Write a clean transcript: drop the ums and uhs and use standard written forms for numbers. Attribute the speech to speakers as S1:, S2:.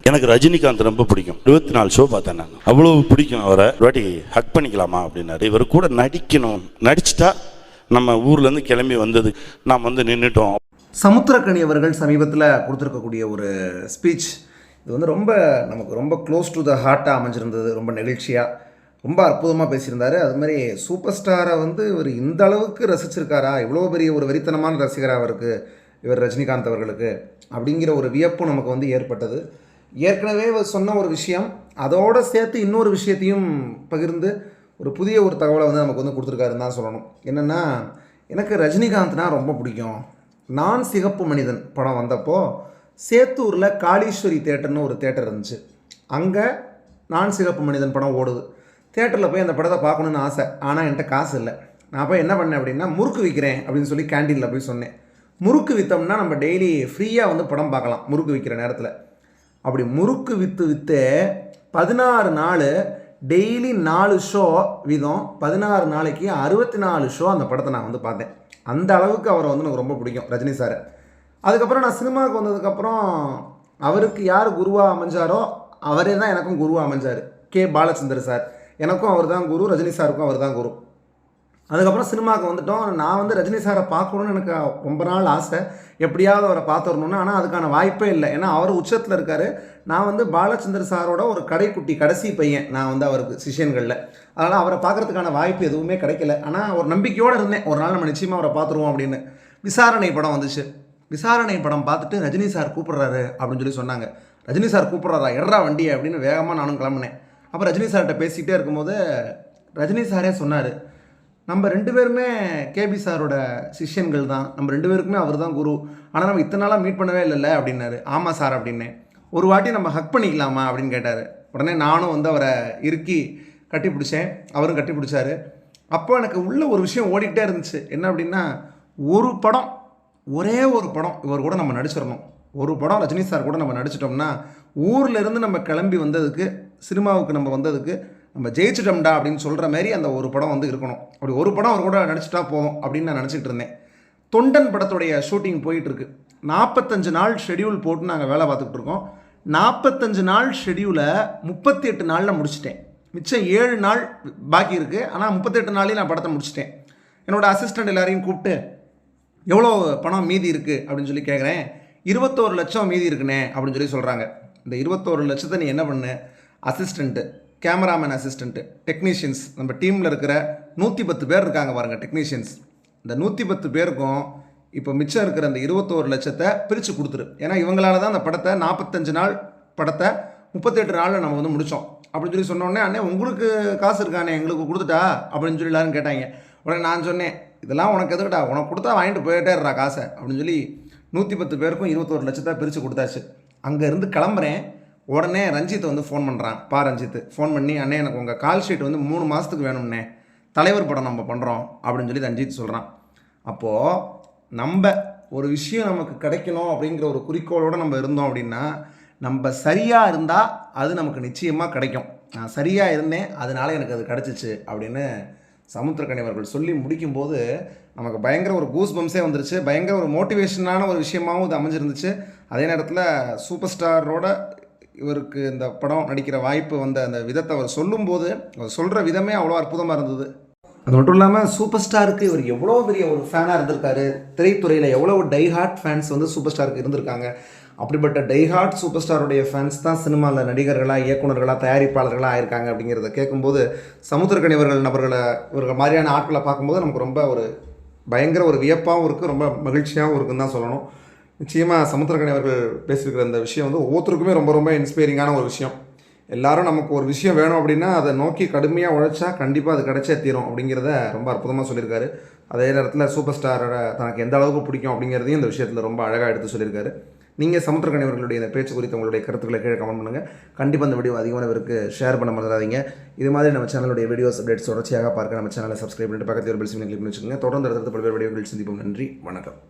S1: எனக்கு ரஜினிகாந்த் ரொம்ப பிடிக்கும். 24 ஷோ பார்த்தேன் நான். அவ்வளோ பிடிக்கும் அவரை. ஒரு வாட்டி ஹக் பண்ணிக்கலாமா அப்படின்னாரு. இவர் கூட நடிக்கணும், நடிச்சிட்டா நம்ம ஊர்லேருந்து கிளம்பி வந்தது நாம் நின்றுட்டோம்.
S2: சமுத்திரக்கனி அவர்கள் சமீபத்தில் கொடுத்துருக்கக்கூடிய ஒரு ஸ்பீச் இது நமக்கு ரொம்ப க்ளோஸ் டு த ஹார்ட்டாக அமைஞ்சிருந்தது. ரொம்ப நெகிழ்ச்சியாக ரொம்ப அற்புதமாக பேசியிருந்தார். அதுமாதிரி சூப்பர் ஸ்டாரை இவர் இந்த அளவுக்கு ரசிச்சிருக்காரா, இவ்வளோ பெரிய ஒரு வெறித்தனமான ரசிகராக அவருக்கு இவர் ரஜினிகாந்த் அவர்களுக்கு அப்படிங்கிற ஒரு வியப்பும் நமக்கு ஏற்பட்டது. ஏற்கனவே சொன்ன ஒரு விஷயம் அதோடு சேர்த்து இன்னொரு விஷயத்தையும் பகிர்ந்து ஒரு புதிய ஒரு தகவலை நமக்கு கொடுத்துருக்காருன்னு தான் சொல்லணும். என்னென்னா, எனக்கு ரஜினிகாந்த்னா ரொம்ப பிடிக்கும். நான் சிகப்பு மனிதன் படம் வந்தப்போ சேத்தூரில் காளீஸ்வரி தேட்டர்னு ஒரு தேட்டர் இருந்துச்சு. அங்கே நான் சிகப்பு மனிதன் படம் ஓடுது. தேட்டரில் போய் அந்த படத்தை பார்க்கணுன்னு ஆசை. ஆனால் என்கிட்ட காசு இல்லை. நான் போய் என்ன பண்ணேன் அப்படின்னா, முறுக்கு விற்கிறேன் அப்படின்னு சொல்லி கேண்டீனில் போய் சொன்னேன். முறுக்கு விற்றோம்னா நம்ம டெய்லி ஃப்ரீயாக படம் பார்க்கலாம் முறுக்கு விற்கிற நேரத்தில். அப்படி முறுக்கு விற்று 16 நாள் டெய்லி 4 ஷோ வீதம் 16 நாளைக்கு 64 ஷோ அந்த படத்தை நான் பார்த்தேன். அந்த அளவுக்கு அவரை எனக்கு ரொம்ப பிடிக்கும் ரஜினி சாரை. அதுக்கப்புறம் நான் சினிமாவுக்கு வந்ததுக்கப்புறம் அவருக்கு யார் குருவாக அமைஞ்சாரோ அவரே தான் எனக்கும் குருவாக அமைஞ்சார். கே பாலச்சந்தர் சார் எனக்கும் அவர் தான் குரு, ரஜினி சாருக்கும் அவர் தான் குரு. அதுக்கப்புறம் சினிமாவுக்கு வந்துட்டோம். நான் ரஜினி சாரை பார்க்கணுன்னு எனக்கு ரொம்ப நாள் ஆசை, எப்படியாவது அவரை பார்த்து வரணுன்னு. ஆனால் அதுக்கான வாய்ப்பே இல்லை. ஏன்னா அவர் உச்சத்தில் இருக்கார். நான் பாலச்சந்தர் சாரோட ஒரு கடைக்குட்டி, கடைசி பையன். நான் அவருக்கு சிஷியன்களில். அதனால் அவரை பார்க்குறதுக்கான வாய்ப்பு எதுவுமே கிடைக்கல. ஆனால் ஒரு நம்பிக்கையோடு இருந்தேன், ஒரு நாள் நம்ம நிச்சயமாக அவரை பார்த்துருவோம் அப்படின்னு. விசாரணை படம் வந்துச்சு. விசாரணை படம் பார்த்துட்டு ரஜினி சார் கூப்பிட்றாரு அப்படின்னு சொல்லி சொன்னாங்க. ரஜினி சார் கூப்பிட்றாரா, எட்ரா வண்டி அப்படின்னு வேகமாக நானும் கிளம்புனேன். அப்போ ரஜினி சார்கிட்ட பேசிக்கிட்டே இருக்கும்போது ரஜினி சாரே சொன்னார், நம்ம 2 பேருமே கேபி சாரோட சிஷ்யன்கள் தான், நம்ம 2 பேருக்குமே அவர் தான் குரு. ஆனால் நம்ம இத்தனை நாளாக மீட் பண்ணவே இல்லைல்ல அப்படின்னாரு. ஆமாம் சார் அப்படின்னேன். ஒரு வாட்டி நம்ம ஹக் பண்ணிக்கலாமா அப்படின்னு கேட்டார். உடனே நானும் அவரை இறுக்கி கட்டி பிடிச்சேன், அவரும் கட்டி பிடிச்சாரு. அப்போ எனக்கு உள்ள ஒரு விஷயம் ஓடிக்கிட்டே இருந்துச்சு. என்ன அப்படின்னா, ஒரே ஒரு படம் இவர் கூட நம்ம நடிச்சிடணும். ஒரு படம் ரஜினி சார் கூட நம்ம நடிச்சிட்டோம்னா ஊர்லேருந்து நம்ம கிளம்பி வந்ததுக்கு, சினிமாவுக்கு நம்ம வந்ததுக்கு நம்ம ஜெயிச்சிட்டோம்டா அப்படின்னு சொல்கிற மாதிரி அந்த ஒரு படம் இருக்கணும். அப்படி ஒரு படம் அவர் கூட நடிச்சிட்டா போதும் அப்படின்னு நான் நினச்சிட்டு இருந்தேன். தொண்டன் படத்துடைய ஷூட்டிங் போயிட்டுருக்கு. 45 நாள் ஷெடியூல் போட்டு நாங்கள் வேலை பார்த்துக்கிட்டு இருக்கோம். 45 நாள் ஷெடியூலை 38 நாளில் முடிச்சிட்டேன். மிச்சம் 7 நாள் பாக்கி இருக்குது. ஆனால் 38 நாளையும் நான் படத்தை முடிச்சிட்டேன். என்னோடய அசிஸ்டண்ட் எல்லாரையும் கூப்பிட்டு எவ்வளோ பணம் மீதி இருக்குது அப்படின்னு சொல்லி கேட்குறேன். 21 லட்சம் மீதி இருக்குண்ணே அப்படின்னு சொல்லி சொல்கிறாங்க. இந்த 21 லட்சத்தை நீ என்ன பண்ணு, அசிஸ்டண்ட்டு, கேமராமேன் அசிஸ்டண்ட்டு, டெக்னீஷியன்ஸ், நம்ம டீமில் இருக்கிற 110 பேர் இருக்காங்க பாருங்கள் டெக்னீஷியன்ஸ். இந்த 110 பேருக்கும் இப்போ மிச்சம் இருக்கிற அந்த 21 லட்சத்தை பிரித்து கொடுத்துரு. ஏன்னா இவங்களால தான் அந்த படத்தை 45 நாள் படத்தை 38 நாளில் நம்ம முடித்தோம் அப்படின்னு சொல்லி சொன்னோடனே, அண்ணே உங்களுக்கு காசு இருக்கானே எங்களுக்கு கொடுத்துட்டா அப்படின்னு சொல்லி எல்லாரும் கேட்டாங்க. உடனே நான் சொன்னேன், இதெல்லாம் உனக்கு எதுக்கிட்டா, உனக்கு கொடுத்தா வாங்கிட்டு போயிட்டே இருறா காசை அப்படின்னு சொல்லி 110 பேருக்கும் 21 லட்சத்தை பிரித்து கொடுத்தாச்சு. அங்கேருந்து கிளம்புறேன். உடனே ரஞ்சித்தை ஃபோன் பண்ணுறான். ரஞ்சித்து ஃபோன் பண்ணி, அண்ணே எனக்கு உங்கள் கால் ஷீட் 3 மாதத்துக்கு வேணும்னே, தலைவர் படம் நம்ம பண்ணுறோம் அப்படின்னு சொல்லி ரஞ்சித் சொல்கிறான். அப்போது நம்ம ஒரு விஷயம் நமக்கு கிடைக்கணும் அப்படிங்கிற ஒரு குறிக்கோளோடு நம்ம இருந்தோம் அப்படின்னா, நம்ம சரியாக இருந்தால் அது நமக்கு நிச்சயமாக கிடைக்கும். நான் சரியாக இருந்தேன், அதனால் எனக்கு அது கிடச்சிச்சு அப்படின்னு சமுத்திரக்கனி அவர்கள் சொல்லி முடிக்கும்போது நமக்கு பயங்கர ஒரு கூஸ் பம்ஸே வந்துருச்சு. பயங்கர ஒரு மோட்டிவேஷனான ஒரு விஷயமாகவும் இது அமைஞ்சிருந்துச்சு. அதே நேரத்தில் சூப்பர் ஸ்டாரோட இவருக்கு இந்த படம் நடிக்கிற வாய்ப்பு வந்த அந்த விதத்தை அவர் சொல்லும்போது, அவர் சொல்கிற விதமே அவ்வளோ அற்புதமாக இருந்தது. அது மட்டும் இல்லாமல் சூப்பர் ஸ்டாருக்கு இவர் எவ்வளோ பெரிய ஒரு ஃபேனாக இருந்திருக்காரு. திரைத்துறையில் எவ்வளோ டைஹார்ட் ஃபேன்ஸ் சூப்பர் ஸ்டாருக்கு இருந்திருக்காங்க. அப்படிப்பட்ட டைஹார்ட் சூப்பர் ஸ்டாருடைய ஃபேன்ஸ் தான் சினிமாவில் நடிகர்களாக, இயக்குநர்களாக, தயாரிப்பாளர்களாக ஆயிருக்காங்க. அப்படிங்கிறத கேட்கும்போது சமுத்திரக்கனி இவர்கள் மாதிரியான ஆட்களை பார்க்கும்போது நமக்கு ரொம்ப ஒரு பயங்கர ஒரு வியப்பாகவும் இருக்குது, ரொம்ப மகிழ்ச்சியாகவும் இருக்குன்னு தான் சொல்லணும். நிச்சயமாக சமுத்திரக்கனி அவர்கள் பேசியிருக்கிற அந்த விஷயம் ஒவ்வொருத்தருக்குமே ரொம்ப ரொம்ப இன்ஸ்பைரிங்கான ஒரு விஷயம். எல்லாரும் நமக்கு ஒரு விஷயம் வேணும் அப்படின்னா அதை நோக்கி கடுமையாக உழைச்சா கண்டிப்பாக அது கிடைச்சே தீரும் அப்படிங்கிறத ரொம்ப அற்புதமாக சொல்லியிருக்காரு. அதே நேரத்தில் சூப்பர் ஸ்டாரோட தனக்கு எந்த அளவுக்கு பிடிக்கும் அப்படிங்கிறதையும் இந்த விஷயத்தில் ரொம்ப அழகாக எடுத்து சொல்லியிருக்காரு. நீங்கள் சமுத்திரக்கனி அவர்களுடைய இந்த பேச்சு குறித்து உங்களுடைய கருத்துக்களை கீழே கமெண்ட் பண்ணுங்கள். கண்டிப்பாக இந்த வீடியோ அதிகமான பேருக்கு ஷேர் பண்ண மறந்துடாதீங்க. இது மாதிரி நம்ம சேனலுடைய வீடியோஸ் அப்டேட்ஸ் தொடர்ச்சியாக பார்க்க நம்ம சேனலை சப்ஸ்கிரைப் பண்ணிட்டு பக்கத்தில் ஒரு பெல் சிம்னை கிளிக் பண்ணி வச்சுக்கோங்க. தொடர்ந்து அடுத்த பல்வேறு வீடியோக்கள் சந்திப்போம். நன்றி, வணக்கம்.